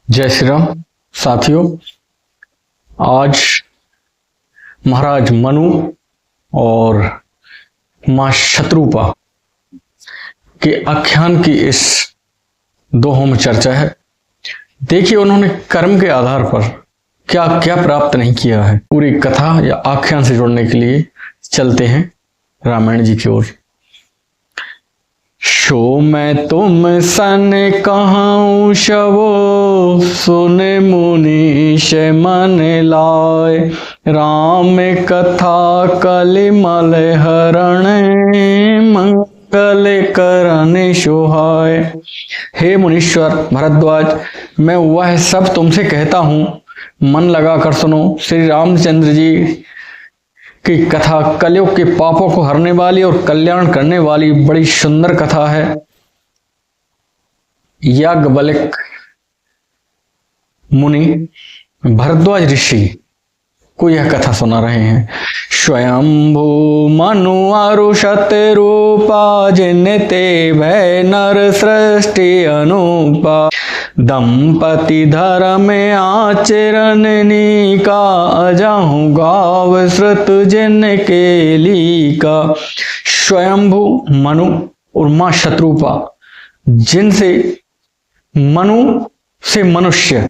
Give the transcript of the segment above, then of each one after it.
जय श्री राम साथियों। आज महाराज मनु और मां शत्रुपा के आख्यान की इस दोहों में चर्चा है। देखिए उन्होंने कर्म के आधार पर क्या क्या प्राप्त नहीं किया है। पूरी कथा या आख्यान से जुड़ने के लिए चलते हैं रामायण जी की ओर। शो मैं तुम सन कहूँ शवो, सुन मुनीश मन लाए, राम कथा कलिमल हरण, मंगल करन सुहाय। हे मुनीश्वर भरद्वाज, मैं वह सब तुमसे कहता हूँ, मन लगा कर सुनो। श्री रामचंद्र जी की कथा कलयुग के पापों को हरने वाली और कल्याण करने वाली बड़ी सुंदर कथा है। याज्ञवल्क्य मुनि भरद्वाज ऋषि को यह कथा सुना रहे हैं। स्वयंभू मनु अरुषत रूपा, जिनते भय नर सृष्टि अनूपा, दंपति धर्म आचरण नीका, अजाहु गाव श्रुत जिनके लीका। स्वयंभू मनु और मां शत्रुपा, जिनसे मनु से मनुष्य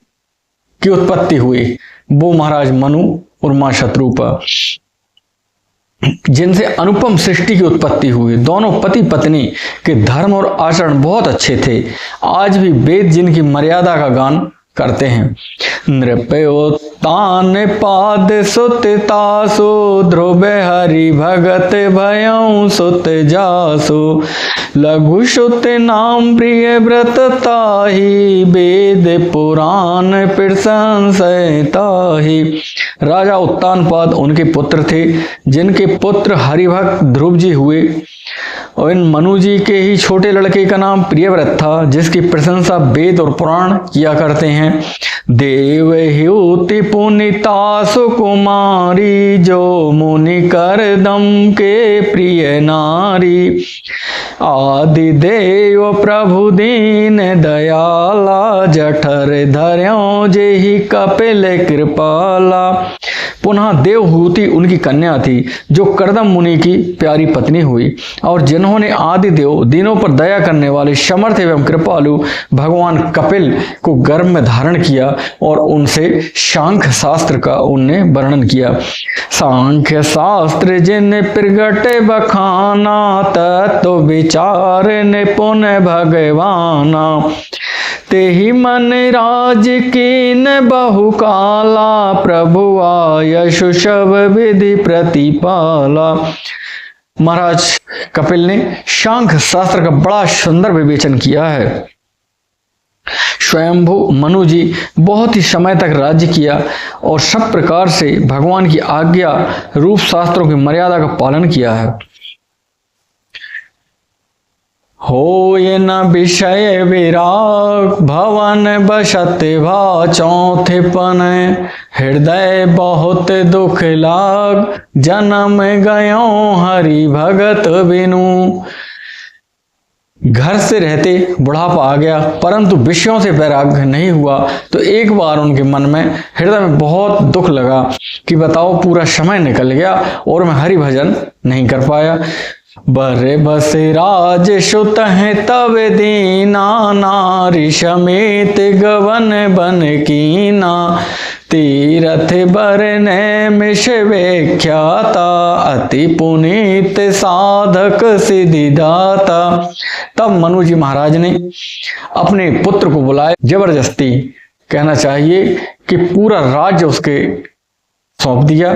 की उत्पत्ति हुई, वो महाराज मनु और मां शत्रुपा। जिनसे अनुपम सृष्टि की उत्पत्ति हुई, दोनों पति पत्नी के धर्म और आचरण बहुत अच्छे थे। आज भी वेद जिनकी मर्यादा का गान करते हैं। नृपयोत्तान पाद सुत तासो, ध्रुव हरि भगत भयं सुत जासो, लघु सुत नाम प्रिय व्रत ताहि, वेद पुराण प्रशंसय ताहि। राजा उत्तानपाद उनके पुत्र थे, जिनके पुत्र हरिभक्त ध्रुव जी हुए, और इन मनु जी के ही छोटे लड़के का नाम प्रियव्रत था, जिसकी प्रशंसा वेद और पुराण किया करते हैं। देव ह्युति पुनिता सुकुमारी, जो मुनि कर दम के प्रिय नारी, आदि देव प्रभु दीन दयाला, जठर धर्यों जेहि कपिल कृपाला। पुनः देवहूति उनकी कन्या थी, जो करदम मुनि की प्यारी पत्नी हुई, और जिन्होंने आदि देव दीनों पर दया करने वाले समर्थ एवं कृपालु भगवान कपिल को गर्भ में धारण किया, और उनसे सांख्य शास्त्र का उनने वर्णन किया। सांख्य शास्त्र जिन प्रगटे बखाना, तत्व विचार निपुण भगवाना, तेहि मन राज कीन बहुकाला, प्रभु आयश शव विधि प्रतिपाला। महाराज कपिल ने सांख्य शास्त्र का बड़ा सुंदर विवेचन किया है। स्वयंभू मनु जी बहुत ही समय तक राज्य किया, और सब प्रकार से भगवान की आज्ञा रूप शास्त्रों की मर्यादा का पालन किया है। होय न विषय विराग, भवन बसत भा चौथे पन, हृदय बहुत दुख लाग, जन्म गयो हरि भगत बिनु। घर से रहते बुढ़ापा आ गया, परंतु विषयों से वैराग्य नहीं हुआ, तो एक बार उनके मन में हृदय में बहुत दुख लगा कि बताओ पूरा समय निकल गया और मैं हरि भजन नहीं कर पाया। बर बस राज सुत है तब दीना, नारी समेत गवन बन कीना, तीरथ बरने मिश व्याख्याता, अति पुनीत साधक सिद्धिदाता। तब मनु जी महाराज ने अपने पुत्र को बुलाया, जबरदस्ती कहना चाहिए कि पूरा राज्य उसके सौंप दिया,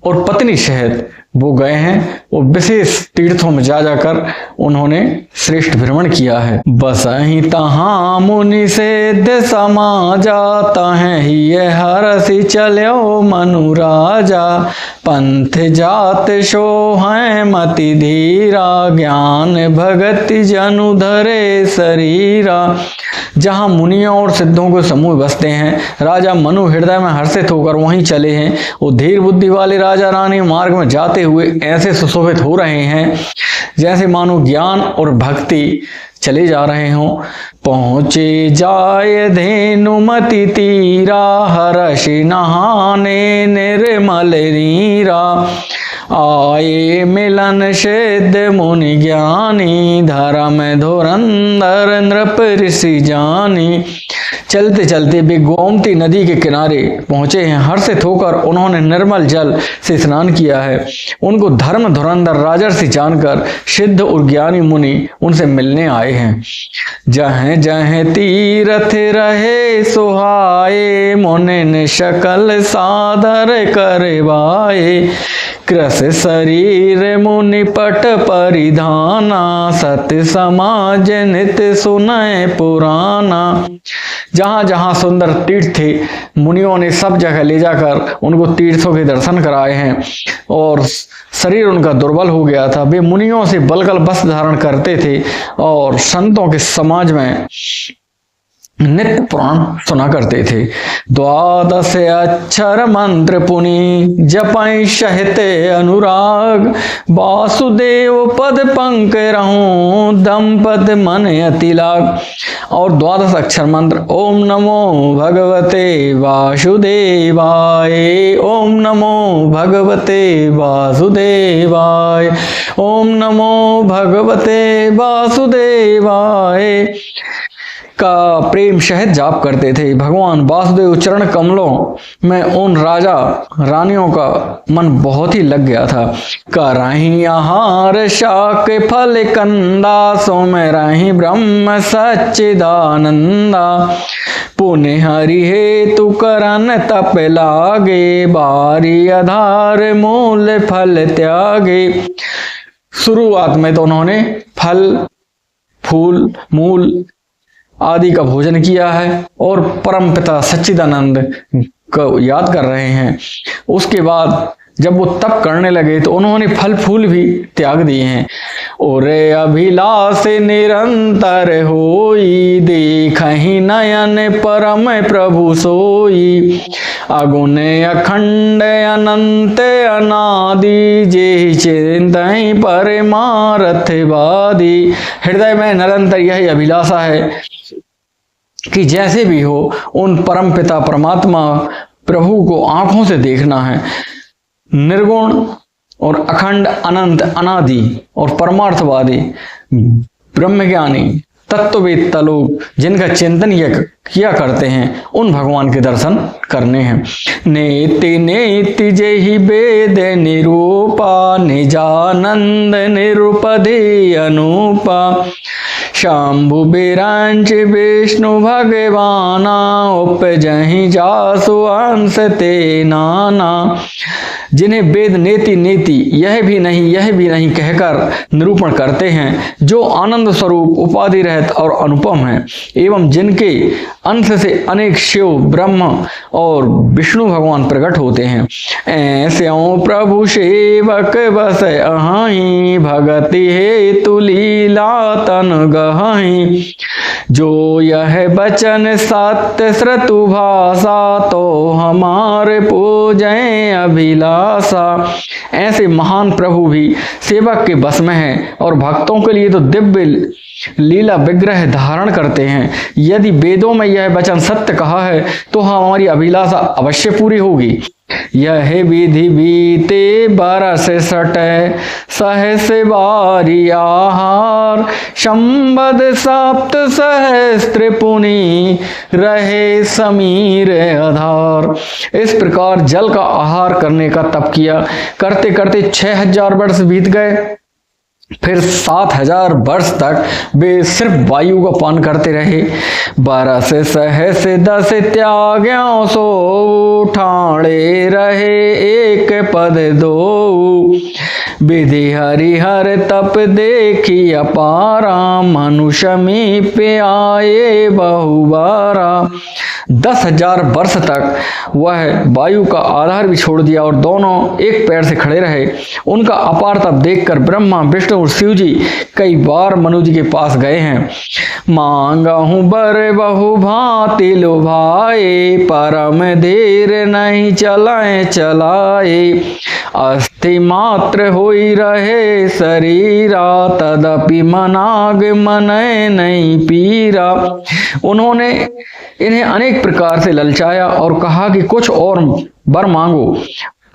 और पत्नी सहित वो गए हैं, और विशेष तीर्थों में जा जाकर उन्होंने श्रेष्ठ भ्रमण किया है। बसहि तहाँ मुनि सिद्ध समाजा, है ये हरसि चलो मनु राजा, पंथ जात सो है मति धीरा, ज्ञान भगति जनु धरे शरीरा। जहाँ मुनियों और सिद्धों के समूह बसते हैं, राजा मनु हृदय में हर्षित होकर वहीं चले हैं। वो धीर बुद्धि वाले राजा रानी मार्ग में जाते गाते हुए ऐसे सुशोभित हो रहे हैं जैसे मानो ज्ञान और भक्ति चले जा रहे हों। पहुँचे जाय धेनुमति तीरा, हर्षि नहाने निर्मल नीरा। आए मिलन सिद्ध मुनि ज्ञानी, धर्म धुरंधर नृप ऋषि जानी। चलते चलते वे गोमती नदी के किनारे पहुंचे हैं। हर्षित होकर उन्होंने निर्मल जल से स्नान किया है। उनको धर्म धुरंधर राजर्षि जानकर सिद्ध और ज्ञानी मुनि उनसे मिलने आए हैं। जहाँ जहाँ तीरथ रहे सुहाए, मुनि शकल सादर करवाए। कृस शरीर मुनि पट परिधाना, सत्य समाज नित सुनय पुराना। जहाँ जहाँ सुंदर तीर्थ थे मुनियों ने सब जगह ले जाकर उनको तीर्थों के दर्शन कराए हैं। और शरीर उनका दुर्बल हो गया था, वे मुनियों से बलगल वस्त्र धारण करते थे और संतों के समाज में नित्य पुराण सुना करते थे। 12 अक्षर मंत्र पुनि, जपै सहित अनुराग। वासुदेव पद पंकरहूं, दंपत मन अति लाग। और 12 अक्षर मंत्र ओम नमो भगवते वासुदेवाय, ओम नमो भगवते वासुदेवाय, ओम नमो भगवते वासुदेवाय का प्रेम सहित जाप करते थे। भगवान वासुदेव चरण कमलों में उन राजा रानियों का मन बहुत ही लग गया था। करहीं आहार शाक फल कंदा, सोमरहीं ब्रह्म सच्चिदानंदा। पुण्य हरि हेतु करन तप लागे, बारी आधार मूल फल त्यागे। शुरुआत में तो उन्होंने फल फूल मूल आदि का भोजन किया है और परमपिता सच्चिदानंद को याद कर रहे हैं। उसके बाद जब वो तप करने लगे तो उन्होंने फल फूल भी त्याग दिए हैं। ओरे अभिलाष निरंतर होई, देखहि नयन परम प्रभु सोई। अगुण अखंड अनंत अनादि, जे चिंतहि परमार्थ वादी। हृदय में निरंतर यही अभिलाषा है कि जैसे भी हो उन परम पिता परमात्मा प्रभु को आंखों से देखना है। निर्गुण और अखंड अनंत अनादि और परमार्थवादी ब्रह्मज्ञानी तत्ववेत्ता लोग जिनका चिंतन किया करते हैं उन भगवान के दर्शन करने हैं। नेति नेति जेहि वेद निरूपा, निजानंद निरुपधि अनूपा। शंभु बिरांच विष्णु भगवाना, उपजहि जासु अंश ते नाना। जिन्हें वेद नेति नेति यह भी नहीं कहकर निरूपण करते हैं, जो आनंद स्वरूप उपाधि रहित और अनुपम है, एवं जिनके अंश से अनेक शिव ब्रह्म और विष्णु भगवान प्रकट होते हैं। ऐस्यों प्रभु सेवक बस अहाई, भगति हेतु लीला तन गहाई। जो यह बचन सत्य श्रुतु भाषा, तो हमारे पूजय अभिलाषा। ऐसे महान प्रभु भी सेवक के बस में हैं और भक्तों के लिए तो दिव्य लीला विग्रह धारण करते हैं। यदि वेदों में यह वचन सत्य कहा है तो हमारी अभिलाषा अवश्य पूरी होगी। यह विधि बीते बरस सटे, सहस बारी आहार। संबद सप्त सहस्त्र पुनि, रहे समीर आधार। इस प्रकार जल का आहार करने का तप किया। करते करते 6000 वर्ष बीत गए। फिर 7000 वर्ष तक वे सिर्फ वायु का पान करते रहे। 12 सहस 10 त्याग्यों सो, ठाणे रहे एक पद दो। विधि हरिहर तप देखी अपारा, मनुष्य मीप आए बहुबारा। 10,000 वर्ष तक वह वायु का आधार भी छोड़ दिया और दोनों एक पैर से खड़े रहे। उनका अपार तप देखकर ब्रह्मा विष्णु और शिव जी कई बार मनु जी के पास गए हैं। मांगहूँ बर बहु भांति लुभाए, परम धीर नहीं चलाए चलाए। अस्थि मात्र होई रहे शरीरा, तदपि मनाग मनय नहीं पीरा। उन्होंने इन्हें अनेक प्रकार से ललचाया और कहा कि कुछ और वर मांगो,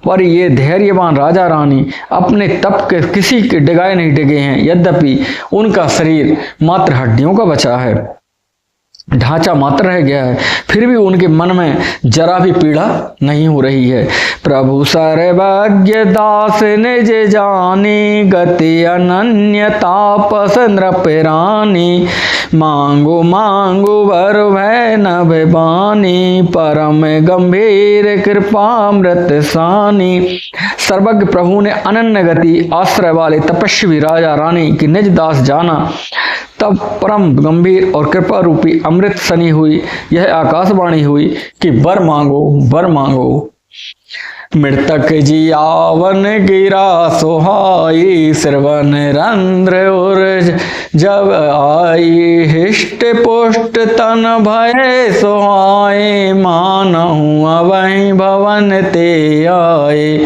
पर ये धैर्यवान राजा रानी अपने तप के किसी के डिगाए नहीं डिगे हैं। यद्यपि उनका शरीर मात्र हड्डियों का बचा है, ढांचा मात्र रह गया है, फिर भी उनके मन में जरा भी पीड़ा नहीं हो रही है। प्रभु सर्वज्ञ दास निज जानी, गति अनन्य तापस नृपरानी। मांगो मांगो वर भय नभ बानी, परम गंभीर कृपामृत सानी। सर्वज्ञ प्रभु ने अनन्य गति आश्रय वाले तपस्वी राजा रानी की निज दास जाना, तब परम गंभीर और कृपा रूपी अमृत सनी हुई यह आकाशवाणी हुई कि वर मांगो वर मांगो। मृतक जियावन गिरा सुहाई, श्रवण रंध्र और जब आई। हिष्ट पुष्ट तन भय सुहाए, मानहूँ अवहीं भवन ते आए।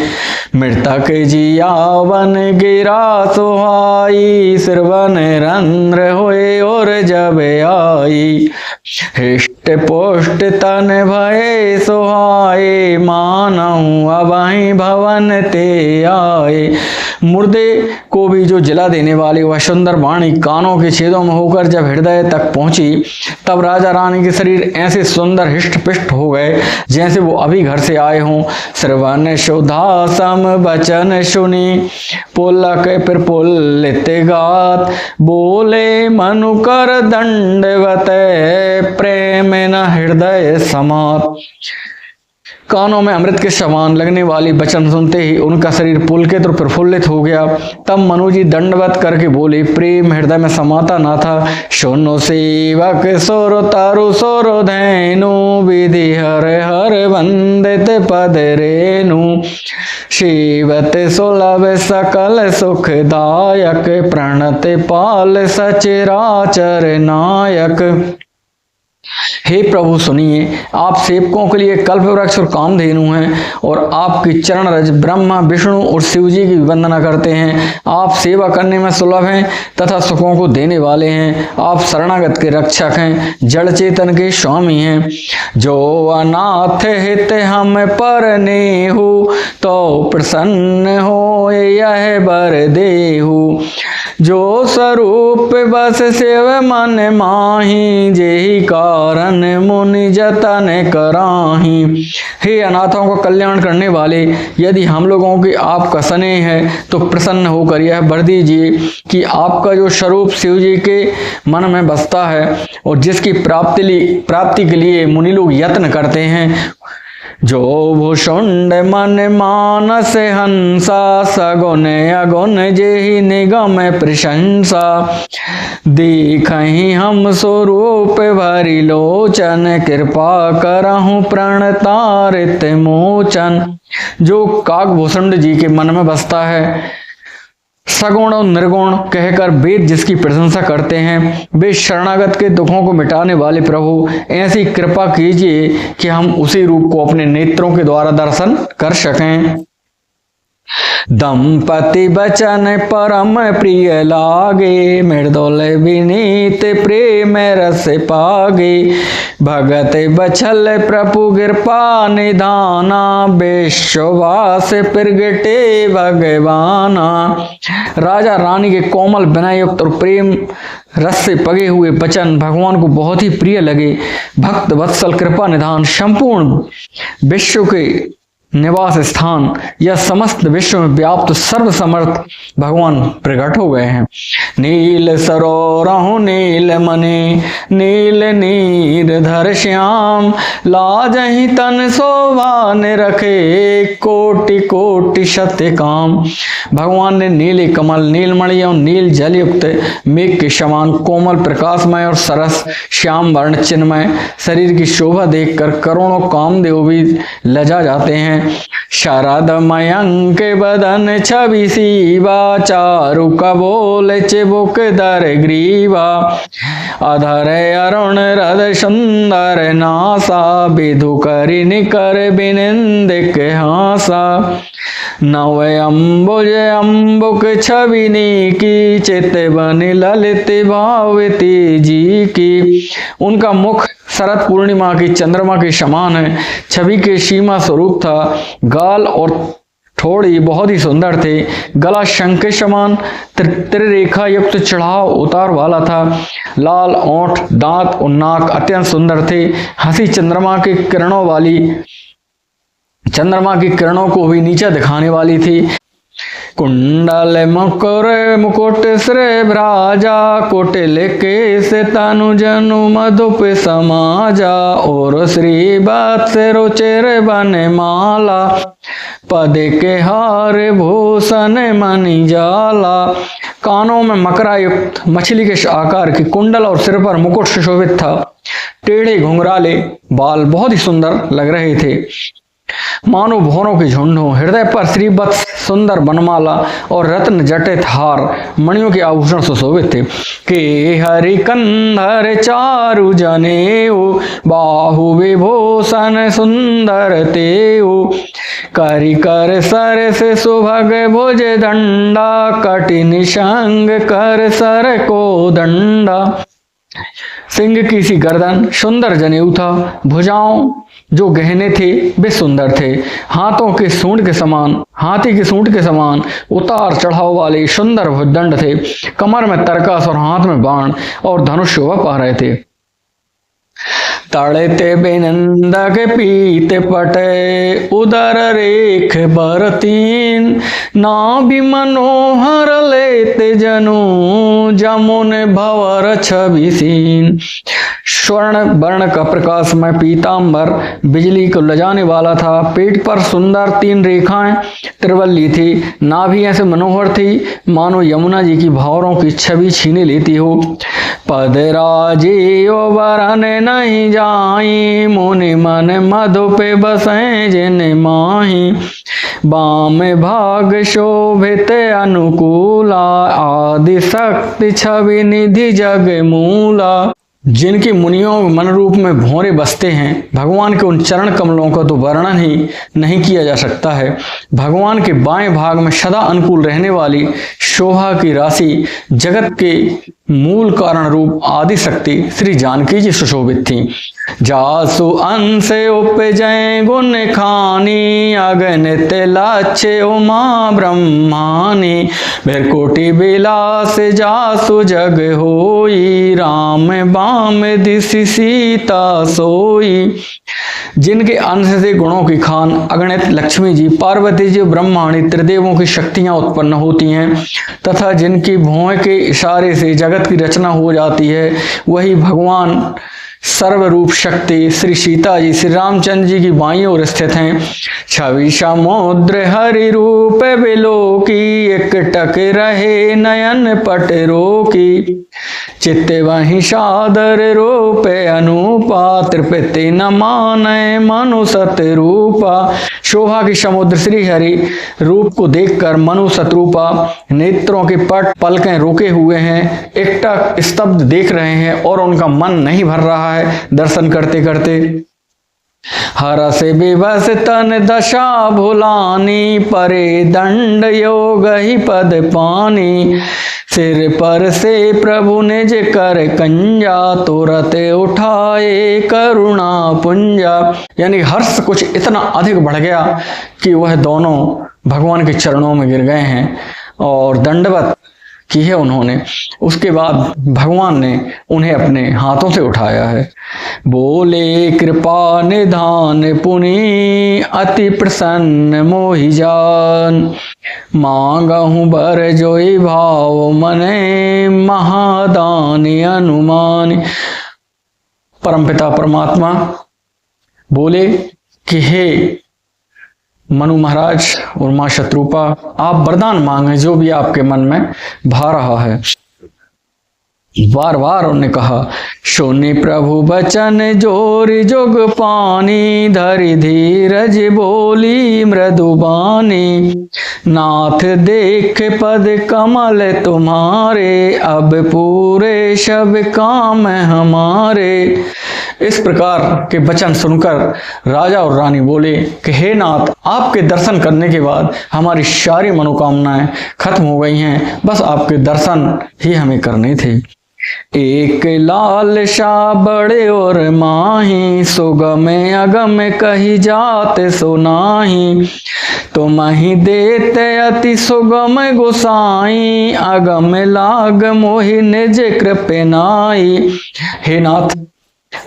मृतक जियावन गिरा सुहाई, श्रवण रंध्र होए और जब आई। हिष्ट पुष्ट तन भय सुहाए, मानहूँ अवहीं भवन ते आए। मुर्दे को भी जो जला देने वाली वह सुंदर वाणी कानों के छेदों में होकर जब हृदय तक पहुंची, तब राजा रानी के शरीर ऐसे सुंदर हिष्ट पिष्ट हो गए जैसे वो अभी घर से आए हों। श्रवण सुधा सम वचन सुनी, पुलक प्रफुल्लित गात। बोले मनुकर दंडवत, प्रेम न हृदय समात। कानों में अमृत के समान लगने वाली वचन सुनते ही उनका शरीर पुलकित और प्रफुल्लित हो गया। तब मनु जी दंडवत करके बोले, प्रेम हृदय में समाता ना था। सुनो सेवक सुर तारु सुर धैनु, विधि हर हर वंदित पद रेनु। शिवत सुलभ सकल सुखदायक, प्रणत पाल सचराचर नायक। हे प्रभु सुनिए, आप सेवकों के लिए कल्प वृक्ष और कामधेनु हैं और आपकी चरण रज ब्रह्मा विष्णु और शिव जी की वंदना करते हैं। आप सेवा करने में सुलभ हैं तथा सुखों को देने वाले हैं। आप शरणागत के रक्षक हैं, जड़ चेतन के स्वामी हैं। जो अनाथ हित हम पर नेहु, तो प्रसन्न हो यह बर देहु। जो स्वरूप बस शिव मन माही, जेहि कारण मुनि जतन कराही। हे अनाथों का कल्याण करने वाले, यदि हम लोगों की आपका स्नेह है तो प्रसन्न होकर यह वर दीजिए कि आपका जो स्वरूप शिव जी के मन में बसता है और जिसकी प्राप्ति के लिए मुनि लोग यत्न करते हैं। जो भूषुंड मन मानस हंसा, सगुन अगुण जेहि निगम प्रशंसा। देखहि हम स्वरूप भरि लोचन, कृपा करहु प्रणतारित मोचन। जो काकभूषुंड जी के मन में बसता है, सगुण और निर्गुण कहकर वेद जिसकी प्रशंसा करते हैं, वे शरणागत के दुखों को मिटाने वाले प्रभु, ऐसी कृपा कीजिए कि हम उसी रूप को अपने नेत्रों के द्वारा दर्शन कर सकें। दंपति बचन परम प्रिय लागे, मृदुल विनीत प्रेम रस पागे। भगत बछल प्रभु कृपा निधाना, विश्ववास प्रगटे भगवाना। राजा रानी के कोमल विनय युक्त और प्रेम रस से पगे हुए वचन भगवान को बहुत ही प्रिय लगे। भक्त वत्सल कृपा निधान, संपूर्ण विश्व के निवास स्थान या समस्त विश्व में व्याप्त सर्व समर्थ भगवान प्रकट हो गए हैं। नील सरोरहु नील मणि, नील नीरधर श्याम। लाजहि तन शोभा निरखे, कोटि कोटि सत्य काम। भगवान ने नीले कमल, नीलमणि और नील जल युक्त मेघ के समान कोमल प्रकाशमय और सरस श्याम वर्ण चिन्मय शरीर की शोभा देखकर करोड़ों कामदेव भी लजा जाते हैं। शरद मयंक बदन छवि सीवा, चारु कबोल चिबुक दर ग्रीवा। अधर अरुण हृदय सुंदर नासा, विधु करि निकर बिनिंदिक हासा। नव अम्बुज अम्बुक छविनी की, चित बनि ललित भावती जी की। उनका मुख शरद पूर्णिमा की चंद्रमा के समान है, छवि के सीमा स्वरूप था। गाल और ठोड़ी बहुत ही सुंदर थे। गला शंख के समान त्रिरेखा युक्त चढ़ाव उतार वाला था। लाल ओंठ, दांत और नाक अत्यंत सुंदर थे। हंसी चंद्रमा की किरणों को भी नीचे दिखाने वाली थी। कुंडल मकर मुकुट श्रे भ्राजा, कुटिल केस तनु जनु मधुप समाजा। और श्री वत्स रुचिर बन माला, पद के हार भूषण मणि जाला। कानों में मकरा युक्त मछली के आकार की कुंडल और सिर पर मुकुट सुशोभित था। टेढ़े घुंघराले बाल बहुत ही सुंदर लग रहे थे, मानो भौरों के झुंड हो। हृदय पर श्रीवत्स सुंदर बनमाला और रत्न जटित हार मणियों के आभूषण सुशोभित थे। के हरि कंधर चारु जनेऊ, बाहु विभूषण सुंदर तेऊ। करि कर सर से सुभग भुज दंडा, कटि निशंग कर सर को दंडा। सिंह की सी गर्दन, सुंदर जनेऊ था। भुजाओं जो गहने थे वे सुंदर थे। हाथी के सूंड के समान उतार चढ़ाव वाले सुंदर भुजदंड थे। कमर में तरकस और हाथ में बाण और धनुष शोभा पा रहे थे। तड़ते बिनंदक पीत पटे, उदर रेख बरतीन। नाभि मनोहर लेते जनु, जमुन भवर छविसीन। स्वर्ण वर्ण का प्रकाश में पीतांबर बिजली को लजाने वाला था। पेट पर सुंदर 3 रेखाएं त्रिवल्ली थी। नाभि ऐसे मनोहर थी मानो यमुना जी की भावरों की छवि छीने लेती हो। पद राजीव वरन नहीं जाई, मुनि मन मधु पे बसें जिन माही। बाम भाग शोभित अनुकूला, आदि शक्ति छवि निधि जग मूला। जिनके मुनियों मन रूप में भौरे बसते हैं, भगवान के उन चरण कमलों का तो वर्णन ही नहीं किया जा सकता है। भगवान के बाएं भाग में सदा अनुकूल रहने वाली शोभा की राशि जगत के मूल कारण रूप आदि शक्ति श्री जानकी जी सुशोभित थी। जासु अंश उपजय गुण खानी, अगणित लाछे उमा ब्रह्मानी। भृकुटि विलास जासु जग होई, राम बाम दिसि सीता सोई। जिनके अंश से गुणों की खान अगणित लक्ष्मी जी, पार्वती जी, ब्रह्माणी त्रिदेवों की शक्तियां उत्पन्न होती हैं तथा जिनकी भौं के इशारे से जगत की रचना हो जाती है, वही भगवान सर्वरूप शक्ति श्री सीता जी श्री रामचंद्र जी की बाईं ओर स्थित हैं। छवि समुद्र हरि रूप बिलोकी, एक टक रहे नयन पट रोकी। चित्त वही सादर रूप अनुपा, त्रिपति न माने मनु सत रूपा। शोभा की समुद्र श्री हरि रूप को देखकर मनु सतरूपा नेत्रों के पट पलकें रोके हुए हैं, एकटक स्तब्ध देख रहे हैं और उनका मन नहीं भर रहा है दर्शन करते करते। हर से विवश तन दशा भुलानी, परे दंड योग ही पद पानी। सिर पर से प्रभु निज कर कंजा, तुरत उठाए करुणा पुंजा। यानी हर्ष कुछ इतना अधिक बढ़ गया कि वह दोनों भगवान के चरणों में गिर गए हैं और दंडवत की है उन्होंने। उसके बाद भगवान ने उन्हें अपने हाथों से उठाया है। बोले कृपा निधान पुनि, अति प्रसन्न मोहि जान। मांगहु बर जोई भाव मने, महादानी अनुमान। परमपिता परमात्मा बोले कि हे मनु महाराज और मां शत्रुपा, आप वरदान मांगे जो भी आपके मन में भा रहा है। बार बार उन्होंने कहा, सुनि प्रभु बचन जोरि जुग पानी, धरि धीरज बोली मृदुबानी। नाथ देख पद कमल तुम्हारे, अब पूरे सब काम हमारे। इस प्रकार के वचन सुनकर राजा और रानी बोले कि हे नाथ, आपके दर्शन करने के बाद हमारी सारी मनोकामनाएं खत्म हो गई हैं, बस आपके दर्शन ही हमें करने थे। एक लाल शाह बड़े और माही, सुगम अगम कही जात सुनाही। तुम ही देते अति सुगम गोसाई, अगम लाग मोहि निज कृपनाई। हे नाथ,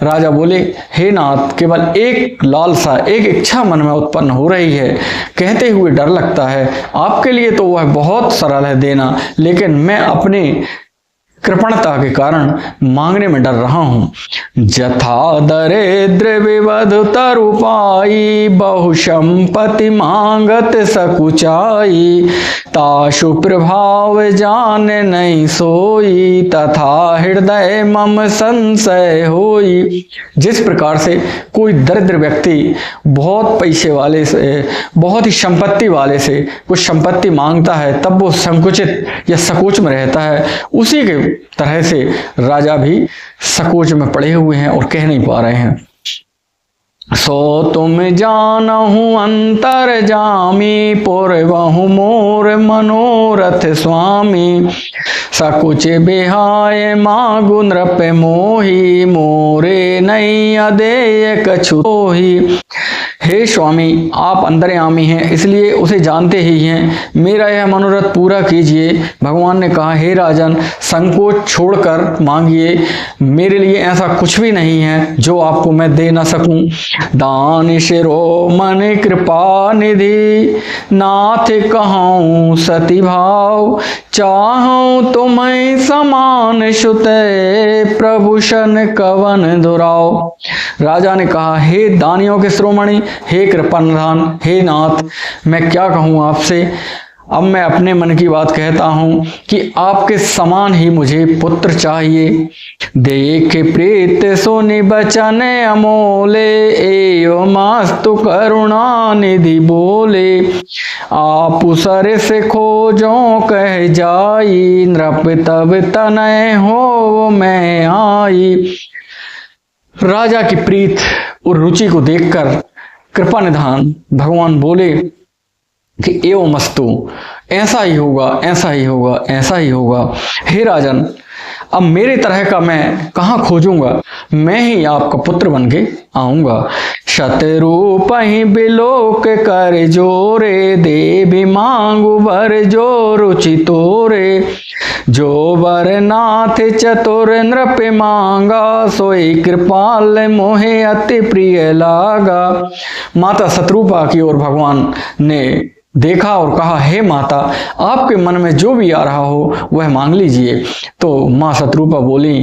राजा बोले, हे नाथ, केवल एक लालसा, एक इच्छा मन में उत्पन्न हो रही है, कहते हुए डर लगता है। आपके लिए तो वह बहुत सरल है देना, लेकिन मैं अपने कृपणता के कारण मांगने में डर रहा हूं। जथा दरिद्र विवध तरुपाई, बहु संपत्ति मांगत सकुचाई। ताशु प्रभाव जान नहीं सोई, तथा हृदय मम संशय होई। जिस प्रकार से कोई दरिद्र व्यक्ति बहुत पैसे वाले से, बहुत ही संपत्ति वाले से कुछ संपत्ति मांगता है, तब वो संकुचित या संकोच में रहता है, उसी के तरह से राजा भी संकोच में पड़े हुए हैं और कह नहीं पा रहे हैं। सो तुम जानहु अंतर जामी, पूर्वहु मोर मनोरथ स्वामी। सकुच बिहाय मागु नृप मोही, मोरे नहीं अदेय कछु तोही। हे स्वामी, आप अंतर्यामी हैं, इसलिए उसे जानते ही हैं, मेरा यह मनोरथ पूरा कीजिए। भगवान ने कहा, हे राजन, संकोच छोड़कर मांगिए, मेरे लिए ऐसा कुछ भी नहीं है जो आपको मैं दे न सकूं। दान शिरोमणि कृपा निधि, नाथ कहूँ सती भाव। चाहूँ तुम्हें समान सुते, प्रभु शन कवन दुराव। राजा ने कहा, हे दानियों के शिरोमणि, हे कृपानिधान, हे नाथ, मैं क्या कहूँ आपसे। अब मैं अपने मन की बात कहता हूँ कि आपके समान ही मुझे पुत्र चाहिए। देख प्रीत सुनि बचन अमोले, एयो मास्तु करुणा निधि बोले। आप सर से खोजो कह जाई, नृप तब तनय हो मैं आई। राजा की प्रीत और रुचि को देखकर कृपा निधान भगवान बोले कि एवं मस्तु, ऐसा ही होगा, ऐसा ही होगा, ऐसा ही होगा। हे राजन, अब मेरे तरह का मैं कहाँ खोजूंगा, मैं ही आपका पुत्र बन के आऊंगा। शतरूप ही बिलोक कर जोरे, देवी मांगू बर जो रुचि तोरे। जो वर नाथ चतुर नृप मांगा, सोई कृपाल मोहे अति प्रिय लागा। माता शतरूपा की ओर भगवान ने देखा और कहा, हे माता, आपके मन में जो भी आ रहा हो वह मांग लीजिए। तो माँ शतरूपा बोली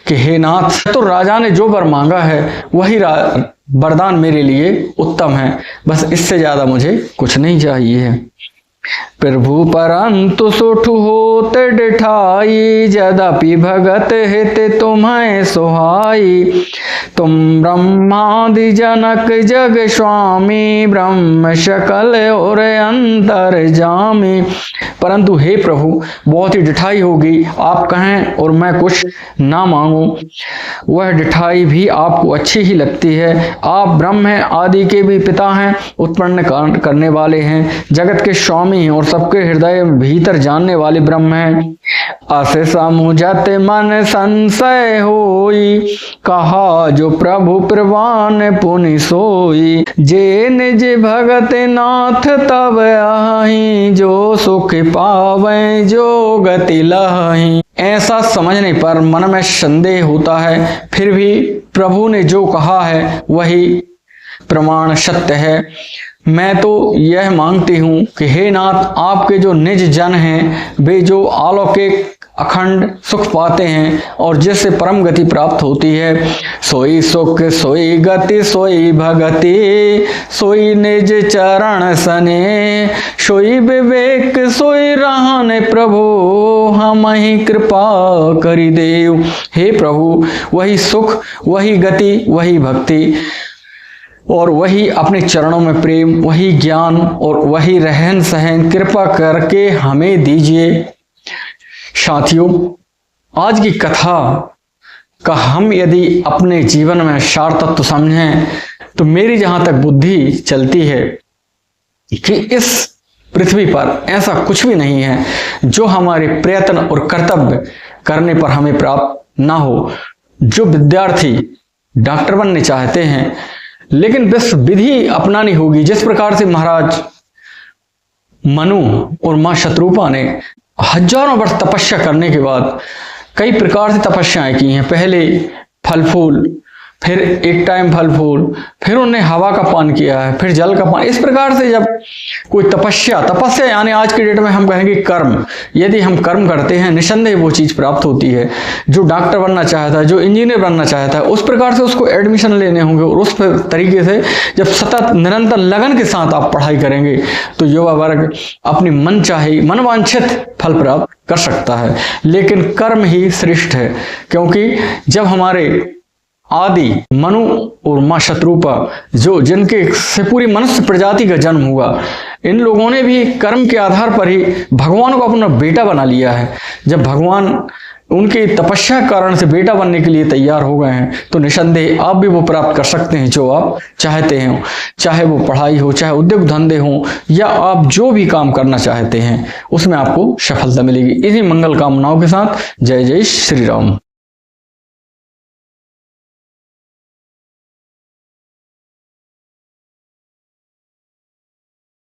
कि हे नाथ, तो राजा ने जो वर मांगा है वही वरदान मेरे लिए उत्तम है, बस इससे ज्यादा मुझे कुछ नहीं चाहिए। प्रभु परंतु सुठ होत डिठाई, यद्यपि भगत हित तुम्हें सुहाई। तुम ब्रह्मादि जनक जग स्वामी, ब्रह्म शकल और अंतर जामी। परंतु हे प्रभु, बहुत ही डिठाई होगी, आप कहें और मैं कुछ ना मांगूं, वह डिठाई भी आपको अच्छी ही लगती है। आप ब्रह्म हैं, आदि के भी पिता हैं, उत्पन्न करने वाले हैं, जगत के स्वामी हैं और सबके हृदय भीतर जानने वाले ब्रह्म हैं। अस समुझत मन संशय होई, कहा जो प्रभु प्रवान पुनि सोई। जे निज भगत नाथ तब आही, जो सुख पावे जो गति लही। ऐसा समझने पर मन में संदेह होता है, फिर भी प्रभु ने जो कहा है वही प्रमाण सत्य है। मैं तो यह मांगती हूँ कि हे नाथ, आपके जो निज जन हैं, वे जो अलौकिक अखंड सुख पाते हैं और जिससे परम गति प्राप्त होती है। सोई सुख सोई गति सोई भगति, सोई निज चरण सने, सोई विवेक सोई रहने प्रभु, हम ही कृपा करि देव। हे प्रभु, वही सुख, वही गति, वही भक्ति और वही अपने चरणों में प्रेम, वही ज्ञान और वही रहन सहन कृपा करके हमें दीजिए। साथियों, आज की कथा का हम यदि अपने जीवन में सार तत्व समझें तो मेरी जहां तक बुद्धि चलती है कि इस पृथ्वी पर ऐसा कुछ भी नहीं है जो हमारे प्रयत्न और कर्तव्य करने पर हमें प्राप्त ना हो। जो विद्यार्थी डॉक्टर बनने चाहते हैं लेकिन बस विधि अपनानी होगी, जिस प्रकार से महाराज मनु और मां शत्रुपा ने हजारों वर्ष तपस्या करने के बाद कई प्रकार से तपस्याएं की हैं। पहले फल फूल, फिर एक टाइम फल फूल, फिर उन्हें हवा का पान किया है, फिर जल का पान। इस प्रकार से जब कोई तपस्या यानी आज के डेट में हम कहेंगे कर्म, यदि हम कर्म करते हैं निसंदेह वो चीज प्राप्त होती है। जो डॉक्टर बनना चाहता है, जो इंजीनियर बनना चाहता है, उस प्रकार से उसको एडमिशन लेने होंगे और उस तरीके से जब सतत निरंतर लगन के साथ आप पढ़ाई करेंगे तो युवा वर्ग अपनी मन चाहे मनवांछित फल प्राप्त कर सकता है। लेकिन कर्म ही श्रेष्ठ है, क्योंकि जब हमारे आदि मनु और मां शत्रुपा जो जिनके से पूरी मनुष्य प्रजाति का जन्म हुआ, इन लोगों ने भी कर्म के आधार पर ही भगवान को अपना बेटा बना लिया है। जब भगवान उनकी तपस्या कारण से बेटा बनने के लिए तैयार हो गए हैं तो निसंदेह आप भी वो प्राप्त कर सकते हैं जो आप चाहते हैं, चाहे वो पढ़ाई हो, चाहे उद्योग धंधे हो, या आप जो भी काम करना चाहते हैं उसमें आपको सफलता मिलेगी। इसी मंगल कामनाओं के साथ जय जय श्री राम।